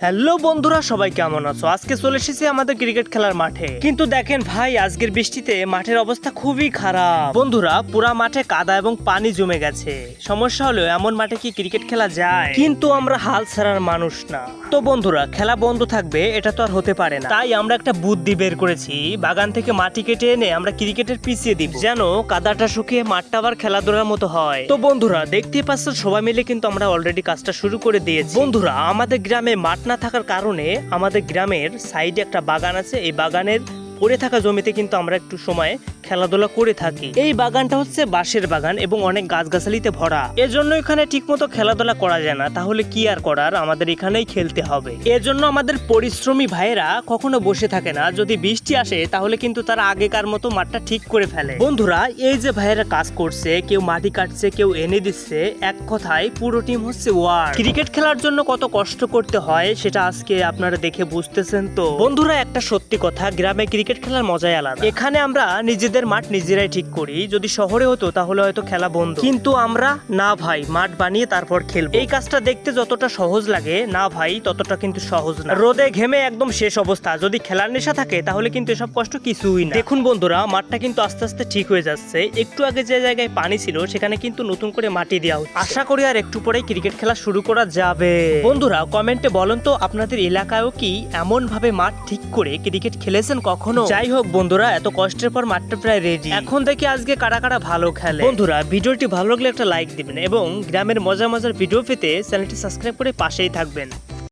Hello বন্ধুরা, সবাই কেমন আছো? আজকে চলে এসেছি আমাদের ক্রিকেট খেলার মাঠে। কিন্তু দেখেন ভাই, আজকের বৃষ্টিতে মাঠের অবস্থা খুবই খারাপ। বন্ধুরা, পুরা মাঠে কাদা এবং পানি জমে গেছে। সমস্যা হলো এমন মাঠে কি ক্রিকেট খেলা যায়? কিন্তু আমরা হাল ছাড়ার মানুষ না। তো বন্ধুরা, খেলা বন্ধ থাকবে এটা তো আর হতে পারে না। তাই আমরা একটা বুদ্ধি বের করেছি। বাগান থেকে মাটি কেটে এনে আমরা ক্রিকেটের পিছিয়ে দিব, যেন কাদাটা শুকিয়ে মাঠটা আবার খেলাধুলার মতো হয়। তো বন্ধুরা, দেখতেই পাচ্ছেন সবাই মিলে কিন্তু আমরা অলরেডি কাজটা শুরু করে দিয়েছি। বন্ধুরা, আমাদের গ্রামে মাঠ না থাকার কারণে আমাদের গ্রামের সাইডে একটা বাগান আছে। এই বাগানের পড়ে থাকা জমিতে কিন্তু আমরা একটু সময় খেলাধুলা করে থাকি। এই বাগানটা হচ্ছে বাঁশের বাগান এবং অনেক গাছগাছালিতে ভরা। এজন্য এখানে ঠিকমতো খেলাধুলা করা যায় না। তাহলে কি আর করার, আমাদের এখানেই খেলতে হবে। এজন্য আমাদের পরিশ্রমী ভাইয়েরা কখনো বসে থাকে না। যদি বৃষ্টি আসে তাহলে কিন্তু তারা আগেকার মতো মাঠটা ঠিক করে ফেলে। বন্ধুরা, এই যে ভাইয়েরা কাজ করছে, কেউ মাটি কাটছে, কেউ এনে দিচ্ছে, এক কথায় পুরো টিম হচ্ছে ওয়ার। ক্রিকেট খেলার জন্য কত কষ্ট করতে হয় সেটা আজকে আপনারা দেখে বুঝতেছেন। তো বন্ধুরা, একটা সত্যি কথা, গ্রামে ক্রিকেট খেলার মজাই আলাদা। এখানে আমরা নিজেদের মাঠ নিজেরাই ঠিক করি। যদি শহরে হতো তাহলে হয়তো খেলা বন্ধ, কিন্তু আমরা না ভাই, মাঠ বানিয়ে তারপর খেলবো। এই কাজটা দেখতে যতটা সহজ লাগে, না ভাই ততটা কিন্তু সহজ না। রোদে ঘেমে একদম শেষ অবস্থা। যদি খেলার নেশা থাকে তাহলে কিন্তু এসব কষ্ট কিছুই না। দেখুন বন্ধুরা, মাঠটা কিন্তু আস্তে আস্তে ঠিক হয়ে যাচ্ছে। একটু আগে যে জায়গায় পানি ছিল সেখানে কিন্তু নতুন করে মাটি দেওয়া হচ্ছে। আশা করি আর একটু পরেই ক্রিকেট খেলা শুরু করা যাবে। বন্ধুরা, কমেন্টে বলেন তো আপনাদের এলাকায়ও কি এমন ভাবে মাঠ ঠিক করে ক্রিকেট খেলেছেন কখনো? যাই হোক বন্ধুরা, এত কষ্টের পর মাঠটা প্রায় রেডি। এখন থেকে আজকে কারা কারা ভালো খেলে। বন্ধুরা, ভিডিওটি ভালো লাগলে একটা লাইক দিবেন এবং গ্রামের মজার মজার ভিডিও পেতে চ্যানেলটি সাবস্ক্রাইব করে পাশেই থাকবেন।